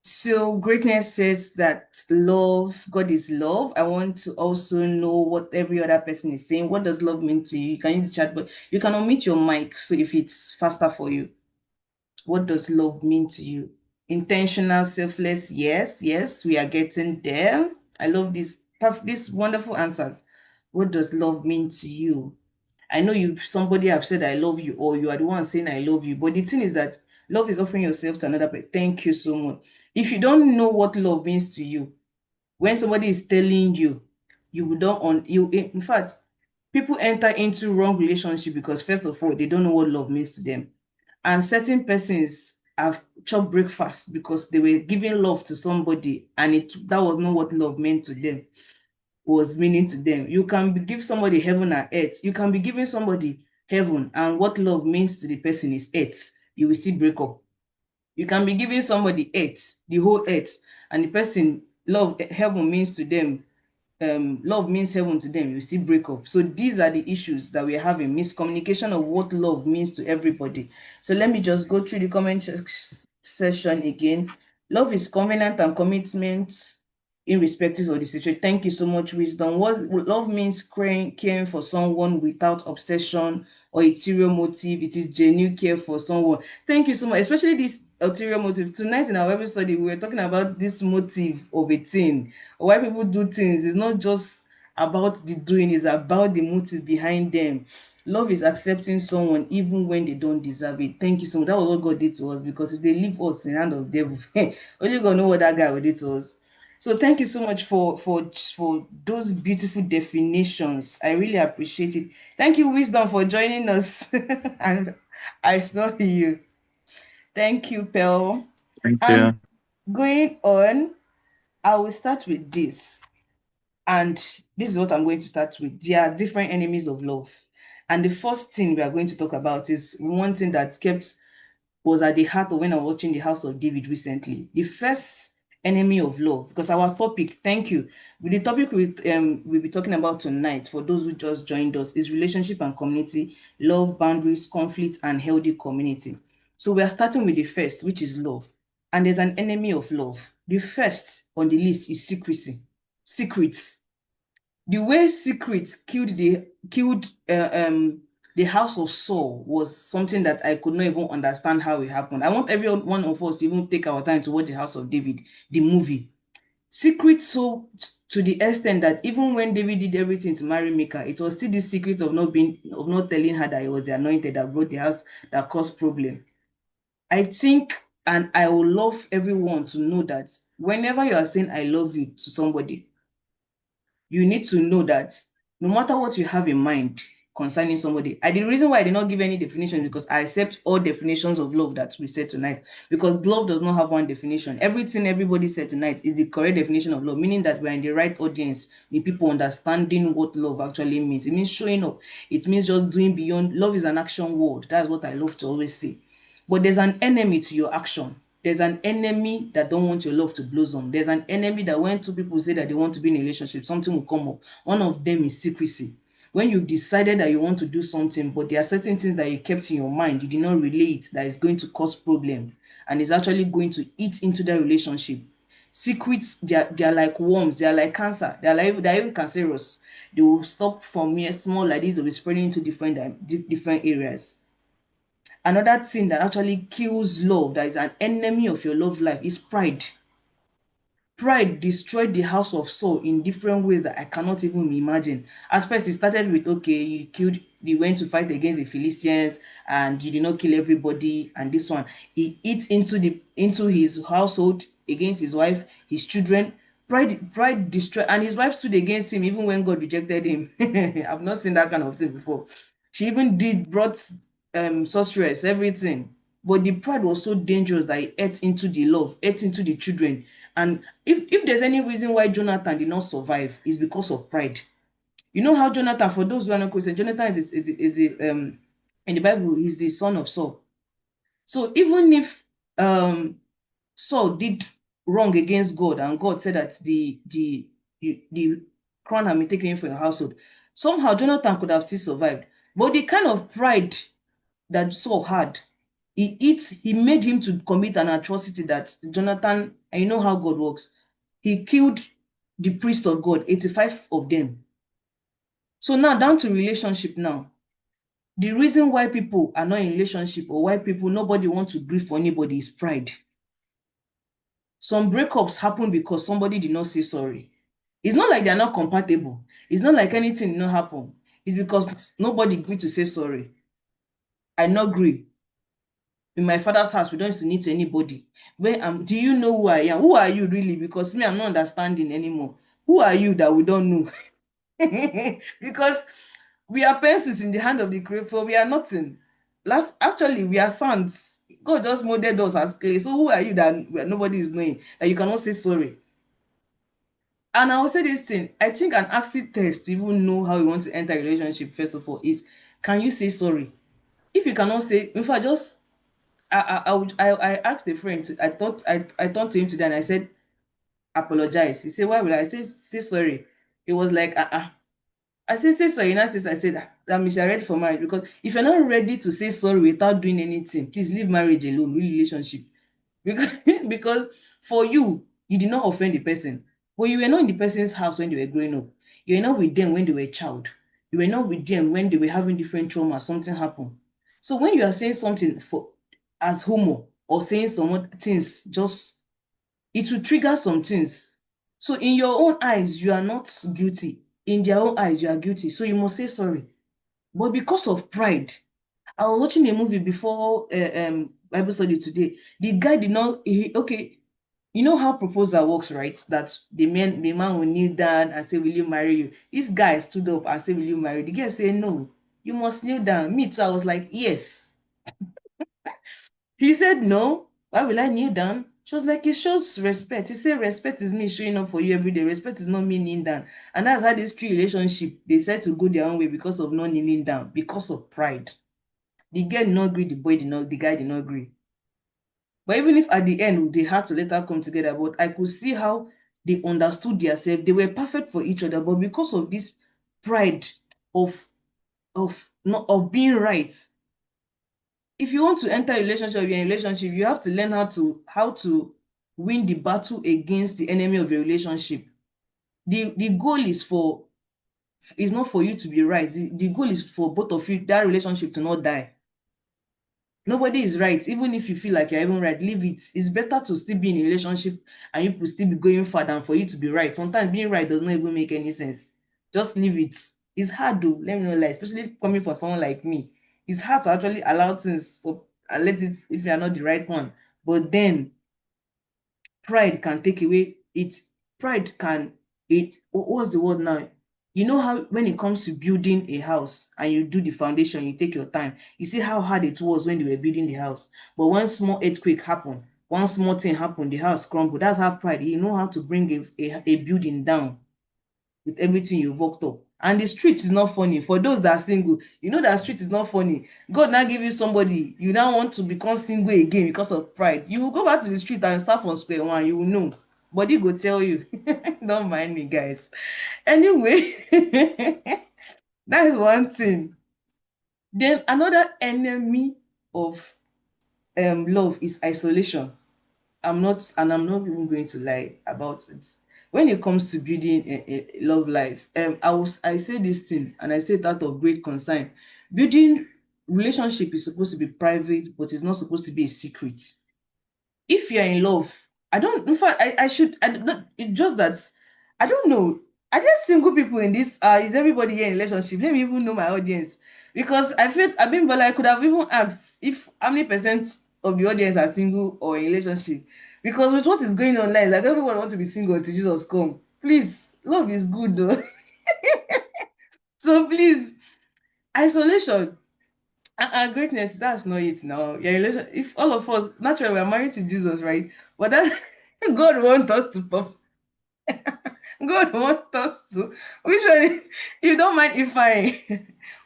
So greatness says that love, God is love. I want to also know what every other person is saying. What does love mean to you? You can use the chat, but you can unmute your mic so if it's faster for you. What does love mean to you? Intentional, selfless, yes, yes, we are getting there. I love these wonderful answers. What does love mean to you? I know you somebody have said I love you, or you are the one saying I love you. But the thing is that love is offering yourself to another person. Thank you so much. If you don't know what love means to you, when somebody is telling you, you don't on you in fact, people enter into wrong relationship because first of all, they don't know what love means to them. And certain persons have chopped breakfast because they were giving love to somebody and that was not what love meant to them was meaning to them. You can give somebody heaven and earth. You can be giving somebody heaven, and what love means to the person is earth. You will see break up. You can be giving somebody earth, the whole earth, and the person love heaven means to them. Love means heaven to them. You still break up. So these are the issues that we're having: miscommunication of what love means to everybody. So let me just go through the comment session again. Love is covenant and commitment irrespective of the situation. Thank you so much, Wisdom. What love means caring for someone without obsession or ulterior motive. It is genuine care for someone. Thank you so much, especially this ulterior motive. Tonight in our Bible study, we were talking about this motive of a thing. Why people do things. It's not just about the doing, it's about the motive behind them. Love is accepting someone even when they don't deserve it. Thank you so much. That was what God did to us, because if they leave us in the hand of the devil, only God know what that guy will do to us. So thank you so much for those beautiful definitions. I really appreciate it. Thank you, Wisdom, for joining us. And I saw you. Thank you, Pearl. Thank And you. going on, I will start with this. And this is what I'm going to start with. There are different enemies of love. And the first thing we are going to talk about is one thing that kept was at the heart of when I was watching the House of David recently. The first enemy of love, because our topic, thank you, with the topic we'll be talking about tonight, for those who just joined us, is relationship and community, love, boundaries, conflict, and healthy community. So we are starting with the first, which is love. And there's an enemy of love. The first on the list is secrecy. Secrets. The way secrets killed the house of Saul was something that I could not even understand how it happened. I want every one of us to even take our time to watch the House of David, the movie. Secret so to the extent that even when David did everything to marry Micah, it was still the secret of not telling her that he was the anointed that brought the house that caused problem. I think, and I would love everyone to know that whenever you are saying I love you to somebody, you need to know that no matter what you have in mind concerning somebody, the reason why I did not give any definition, because I accept all definitions of love that we said tonight, because love does not have one definition. Everything everybody said tonight is the correct definition of love, meaning that we're in the right audience, the people understanding what love actually means. It means showing up. It means just doing beyond. Love is an action word. That's what I love to always say. But there's an enemy to your action. There's an enemy that don't want your love to blossom. There's an enemy that when two people say that they want to be in a relationship, something will come up. One of them is secrecy. When you've decided that you want to do something, but there are certain things that you kept in your mind, you did not relate, that is going to cause problem and is actually going to eat into the relationship. Secrets, they are like worms, they are like cancer, they're even cancerous. They will stop from here small like this, they'll be spreading into different areas. Another thing that actually kills love, that is an enemy of your love life, is pride. Pride destroyed the house of Saul in different ways that I cannot even imagine. At first, it started with, okay, you went to fight against the Philistines and you did not kill everybody. And this one, he eats into his household, against his wife, his children. Pride destroyed, and his wife stood against him even when God rejected him. I've not seen that kind of thing before. She even brought sorceress, everything. But the pride was so dangerous that it ate into the love, ate into the children. And if there's any reason why Jonathan did not survive, is because of pride. You know how Jonathan, for those who are not Christian, Jonathan is in the Bible, he's the son of Saul. So even if Saul did wrong against God, and God said that the crown had been taken in for your household, somehow Jonathan could have still survived. But the kind of pride that Saul had He made him to commit an atrocity that Jonathan, and you know how God works. He killed the priest of God, 85 of them. So now down to relationship now. The reason why people are not in relationship, or why people, nobody wants to grieve for anybody, is pride. Some breakups happen because somebody did not say sorry. It's not like they're not compatible. It's not like anything did not happen. It's because nobody agreed to say sorry. I not agree. In my father's house, we don't used to need to anybody. Where do you know who I am? Who are you really? Because me, I'm not understanding anymore. Who are you that we don't know? Because we are pencils in the hand of the creator. We are nothing. Actually, we are sons. God just molded us as clay. So who are you that nobody is knowing, that you cannot say sorry? And I will say this thing. I think an acid test to even know how you want to enter a relationship, first of all, is, can you say sorry? If you cannot say, in fact, just I asked a friend. I talked to him today, and I said, apologize. He said, why would I say sorry? It was like, I said, say sorry. Now, I said, that means you're ready for marriage. Because if you're not ready to say sorry without doing anything, please leave marriage alone, real relationship. Because, because for you, you did not offend the person. But you were not in the person's house when they were growing up. You were not with them when they were a child. You were not with them when they were having different trauma, something happened. So when you are saying something for as homo, or saying some things, just it will trigger some things. So in your own eyes, you are not guilty. In their own eyes, you are guilty. So you must say sorry. But because of pride, I was watching a movie before Bible study today. The guy did not, okay, you know how proposal works, right? That the man will kneel down and say, will you marry you? This guy stood up and said, will you marry? The girl said, no, you must kneel down. Me too, I was like, yes. He said, no, why will I kneel down? She was like, it shows respect. He said, respect is me showing up for you every day. Respect is not me kneeling down. And that's how this relationship, they said to go their own way because of not kneeling down, because of pride. The girl did not agree, the guy did not agree. But even if at the end they had to later come together, but I could see how they understood themselves. They were perfect for each other, but because of this pride of not of being right. If you want to enter a relationship, you're in a relationship, you have to learn how to win the battle against the enemy of your relationship. The goal is not for you to be right. The goal is for both of you, that relationship to not die. Nobody is right. Even if you feel like you're even right, leave it. It's better to still be in a relationship and you could still be going far than for you to be right. Sometimes being right does not even make any sense. Just leave it. It's hard though, let me know, like, especially coming from someone like me. It's hard to actually allow things for and let it if you are not the right one. But then pride can take away it. Pride can what's the word now? You know how when it comes to building a house and you do the foundation, you take your time. You see how hard it was when they were building the house. But one small earthquake happened, one small thing happened, the house crumbled. That's how pride. You know how to bring a building down with everything you've worked up. And the street is not funny. For those that are single, you know that street is not funny. God now give you somebody, you now want to become single again because of pride. You will go back to the street and start from square one, you will know. Body go tell you. Don't mind me, guys. Anyway, that is one thing. Then another enemy of love is isolation. I'm not even going to lie about it. When it comes to building a love life, I say this thing and I say it out of great concern. Building relationship is supposed to be private, but it's not supposed to be a secret. If you're in love, I don't, in fact, I should, I don't, it's just that, I don't know. Are there single people in this? Is everybody here in relationship? Let me even know my audience. Because I felt, I've been, but I could have even asked if how many percent of the audience are single or in relationship. Because with what is going on now, like everyone want to be single until Jesus come. Please, love is good though. So please, isolation and greatness, that's not it now. Your relation, if all of us, naturally, we're married to Jesus, right? But that God wants us to God wants us to. Which one? You don't mind if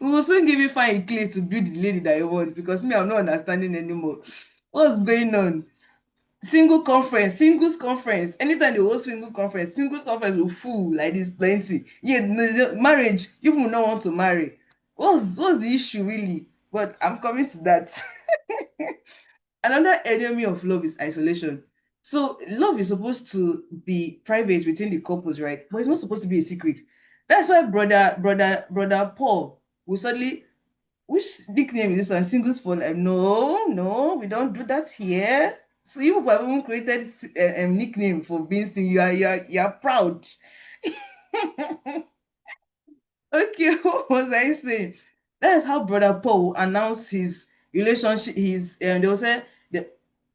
we will soon give you fine clay to build the lady that you want because me, I'm not understanding anymore. What's going on? Singles conference. Anytime they host singles conference will full like this plenty. Yeah, no, marriage, you will not want to marry. What's the issue really? but I'm coming to that. Another enemy of love is isolation. So love is supposed to be private within the couples, right? But it's not supposed to be a secret. That's why brother Paul will suddenly, which nickname is this one? Singles for life? No, no, we don't do that here. So you people have even created a nickname for being single. You are proud. Okay, what was I saying? That is how Brother Paul announced his relationship. His they will say the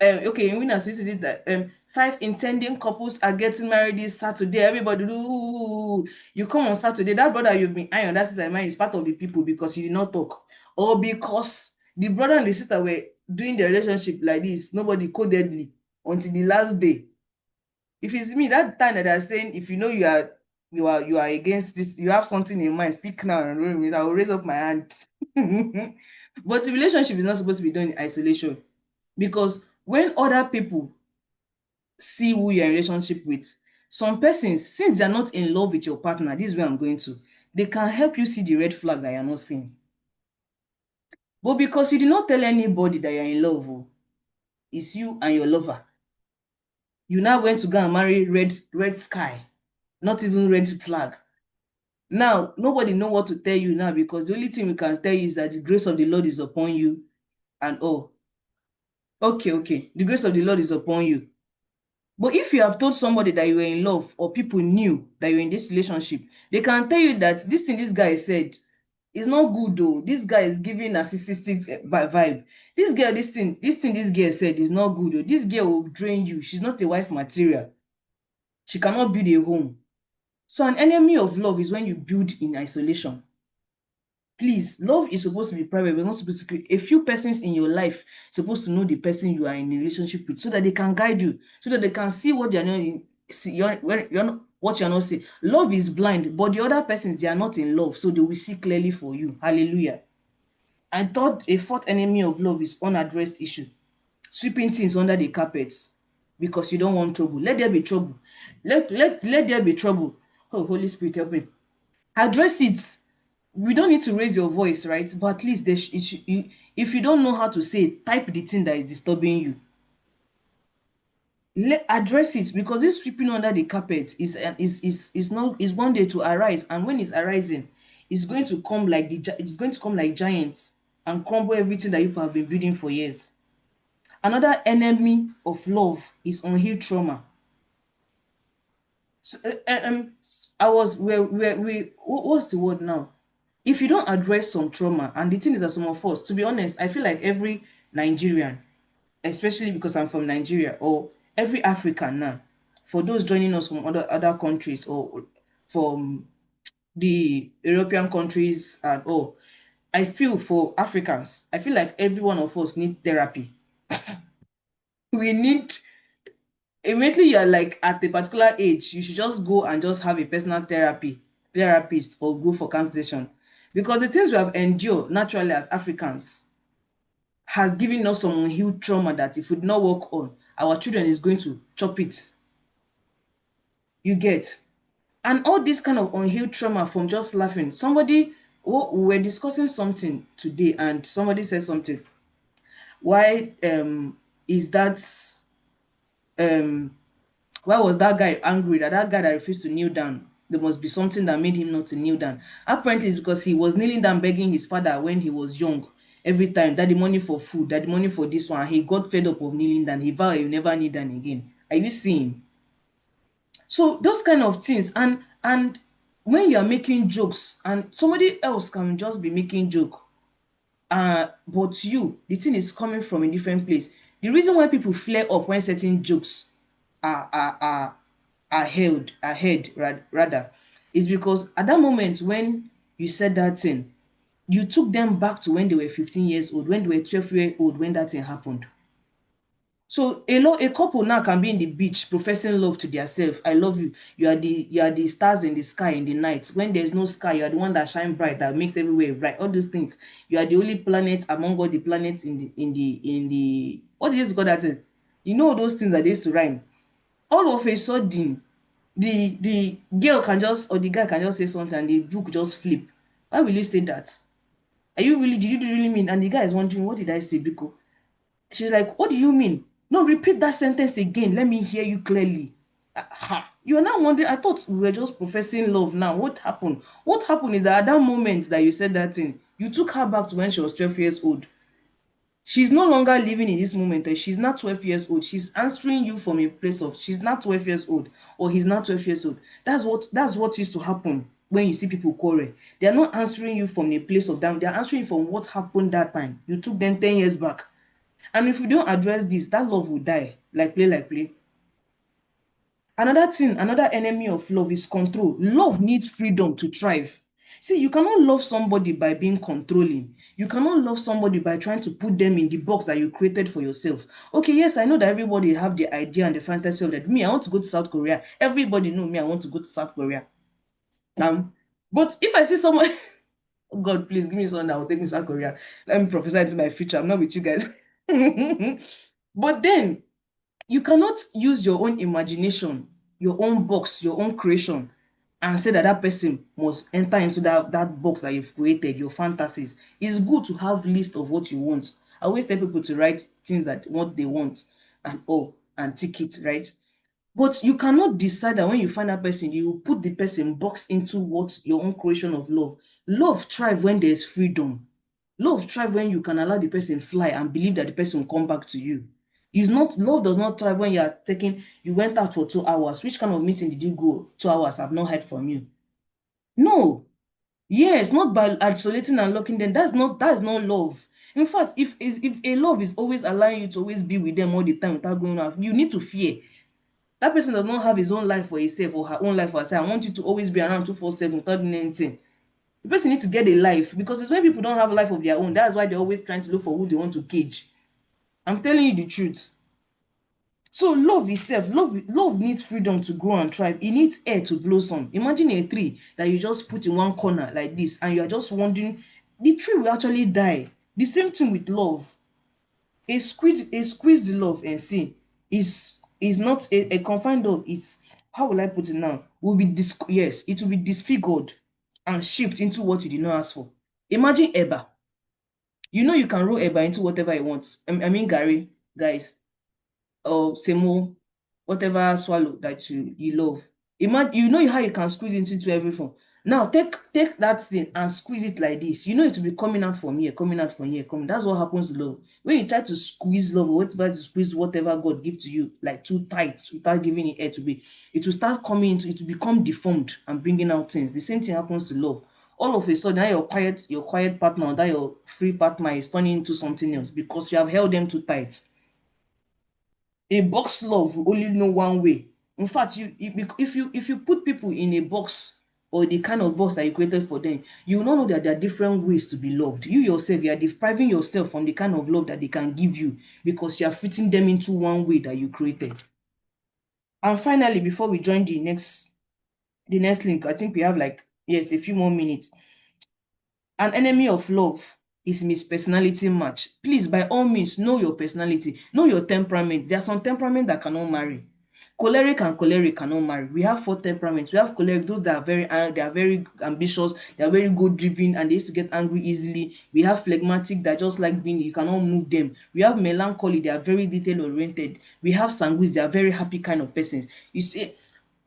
okay in Winners we did that 5 intending couples are getting married this Saturday. Everybody do you come on Saturday. That brother you've been eyeing on that sister man is part of the people because he did not talk, or because the brother and the sister were doing the relationship like this. Nobody codedly until the last day. If it's me, that time that they're saying, if you know you are against this, you have something in mind, speak now and roll with it, I will raise up my hand. But the relationship is not supposed to be done in isolation, because when other people see who you're in relationship with, some persons, since they're not in love with your partner, this is where I'm going to, they can help you see the red flag that you're not seeing. But because you did not tell anybody that you're in love, oh, it's you and your lover. You now went to go and marry red sky, not even red flag. Now, nobody know what to tell you now, because the only thing we can tell you is that the grace of the Lord is upon you. And oh, okay, the grace of the Lord is upon you. But if you have told somebody that you were in love, or people knew that you're in this relationship, they can tell you that this thing this guy said is not good though. This guy is giving narcissistic vibe. This girl, this girl said is not good though. This girl will drain you. She's not a wife material. She cannot build a home. So an enemy of love is when you build in isolation. Please, love is supposed to be private, but not supposed to be. A few persons in your life supposed to know the person you are in a relationship with, so that they can guide you, so that they can see what they are not see. You're not what you're not seeing. Love is blind, but the other persons, they are not in love, so they will see clearly for you. Hallelujah. I thought a fourth enemy of love is unaddressed issue, sweeping things under the carpet because you don't want trouble. Let there be trouble. Let there be trouble. Oh, Holy Spirit, help me. Address it. We don't need to raise your voice, right? But at least if you don't know how to say it, type the thing that is disturbing you. Address it, because this sweeping under the carpet is one day to arise, and when it's arising, it's going to come like it's going to come like giants and crumble everything that you have been building for years. Another enemy of love is unhealed trauma. So, I was what's the word now? If you don't address some trauma, and the thing is that some of us, to be honest, I feel like every Nigerian, especially because I'm from Nigeria, or every African now, for those joining us from other countries, or from the European countries and all, I feel for Africans, I feel like every one of us need therapy. We need, immediately you're like at a particular age, you should just go and just have a personal therapist, or go for consultation, because the things we have endured naturally as Africans has given us some unhealed trauma that if we do not work on, our children is going to chop it. You get? And all this kind of unhealed trauma from just laughing. We were discussing something today, and somebody said something. Why is that um why was that guy angry, that guy that refused to kneel down? There must be something that made him not to kneel down. Apparently it's because he was kneeling down begging his father when he was young, every time, that the money for food, that the money for this one. He got fed up of kneeling down. He vowed he will never kneel down again. Are you seeing? So those kind of things, and when you are making jokes and somebody else can just be making joke, but the thing is coming from a different place. The reason why people flare up when certain jokes are are are are held ahead, rather, is because at that moment when you said that thing, you took them back to when they were 15 years old, when they were 12-year old, when that thing happened. So a couple now can be in the beach professing love to themselves. I love you. You are the stars in the sky in the night. When there's no sky, you are the one that shine bright, that makes everywhere bright. All those things. You are the only planet among all the planets in the what is it called that thing? You know those things that they used to rhyme. All of a sudden, the girl can just, or the guy can just say something, and the book just flip. Why will you say that? Are you really, did you really mean? And the guy is wondering, what did I say, Biko? She's like, what do you mean? No, repeat that sentence again. Let me hear you clearly. You're now wondering, I thought we were just professing love now. What happened? What happened is that at that moment that you said that thing, you took her back to when she was 12 years old. She's no longer living in this moment. She's not 12 years old. She's answering you from a place of she's not 12 years old or he's not 12 years old. That's what used to happen when you see people quarrel. They're not answering you from a place of them. They're answering from what happened that time. You took them 10 years back. And if you don't address this, that love will die. Like play, like play. Another thing, another enemy of love is control. Love needs freedom to thrive. See, you cannot love somebody by being controlling. You cannot love somebody by trying to put them in the box that you created for yourself. Okay, yes, I know that everybody have the idea and the fantasy of that. Me, I want to go to South Korea. Everybody know me, I want to go to South Korea. But if I see someone, oh God, please give me someone that will take me to South Korea. Let me prophesy into my future. I'm not with you guys. But then you cannot use your own imagination, your own box, your own creation, and say that that person must enter into that box that you've created, your fantasies. It's good to have list of what you want. I always tell people to write things that what they want and all and tick it, right? But you cannot decide that when you find that person, you put the person box into what your own creation of love. Love thrive when there's freedom. Love thrive when you can allow the person fly and believe that the person will come back to you. It's not love does not thrive when you went out for 2 hours. Which kind of meeting did you go? 2 hours, I've not heard from you. No. Yes, not by isolating and locking them. That's not love. In fact, if a love is always allowing you to always be with them all the time without going out, you need to fear. That person does not have his own life for himself or her own life for herself. I want you to always be around 247 without doing anything. The person needs to get a life because it's when people don't have a life of their own. That's why they're always trying to look for who they want to cage. I'm telling you the truth. So love itself, love needs freedom to grow and thrive. It needs air to blossom. Imagine a tree that you just put in one corner like this, and you are just wondering, the tree will actually die. The same thing with love. A squeezed love and see is not a confined love. Is how will I put it now? Will be yes, it will be disfigured and shaped into what you did not ask for. Imagine Eba. You know you can roll Eba into whatever you want. I mean Gary, guys, or Semo, whatever swallow that you love. Imagine you know how you can squeeze it into everything. Now take that thing and squeeze it like this. You know it will be coming out from here, coming out from here, coming. That's what happens to love. When you try to squeeze love or whatever to squeeze whatever God gives to you, like too tight, without giving it air to be, it will start coming into it will become deformed and bringing out things. The same thing happens to love. All of a sudden, now your quiet partner, that your free partner is turning into something else because you have held them too tight. A box love will only know one way. In fact, if you put people in a box or the kind of box that you created for them, you will not know that there are different ways to be loved. You yourself, you are depriving yourself from the kind of love that they can give you because you are fitting them into one way that you created. And finally, before we join the next link, I think we have like yes a few more minutes. An enemy of love is mispersonality match. Please, by all means, know your personality, know your temperament. There are some temperament that cannot marry. Choleric and choleric cannot marry. We have four temperaments. We have choleric, those that are they are very ambitious, they are very good driven, and they used to get angry easily. We have phlegmatic that just like being, you cannot move them. We have melancholy, they are very detail oriented. We have sanguine, they are very happy kind of persons. You see,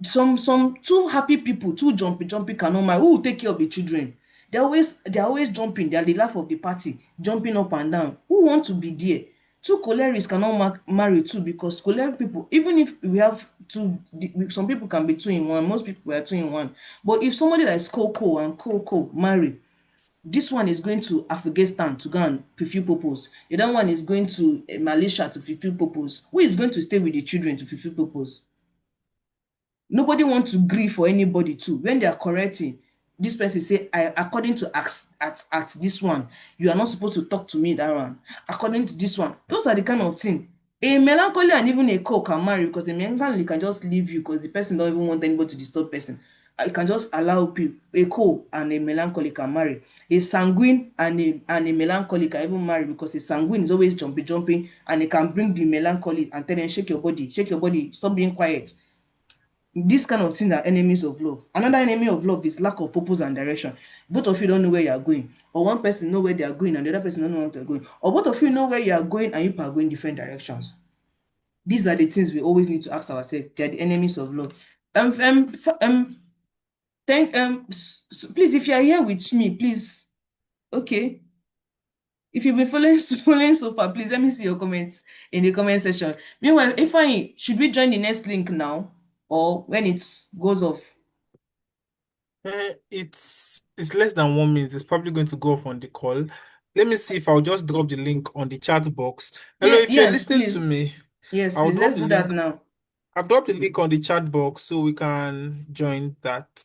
some two happy people, two jumpy cannot marry. Who will take care of the children? They're always jumping. They are the life of the party, jumping up and down. Who want to be there? Two cholerics cannot marry too because choleric people, even if we have two, some people can be two in one. Most people are two in one. But if somebody that is coco and coco marry, this one is going to Afghanistan to go and fulfill purpose. The other one is going to Malaysia to fulfill purpose. Who is going to stay with the children to fulfill purpose? Nobody wants to grieve for anybody too. When they are correcting, this person say, according to at this one, you are not supposed to talk to me that one. According to this one, those are the kind of thing. A melancholy and even a co can marry because a melancholy can just leave you because the person don't even want anybody to disturb person. I can just allow people. A co and a melancholy can marry. A sanguine and a melancholy can even marry because a sanguine is always jumping and it can bring the melancholy and tell them shake your body, stop being quiet. These kind of things are enemies of love. Another enemy of love is lack of purpose and direction. Both of you don't know where you are going, or one person know where they are going and the other person don't know where they're going, or both of you know where you are going and you are going different directions. These are the things we always need to ask ourselves. They are the enemies of love. Um, um, thank please, if you are here with me, please, okay. If you've been following following so far, please let me see your comments in the comment section. Meanwhile, if I should we join the next link now or when it goes off? It's less than 1 minute. It's probably going to go off on the call. Let me see if I'll just drop the link on the chat box. Hello, Yeah, if you're yes, listening to please. me, Yes, I'll please. drop Let's the do that link. now. I've dropped the link on the chat box so we can join that.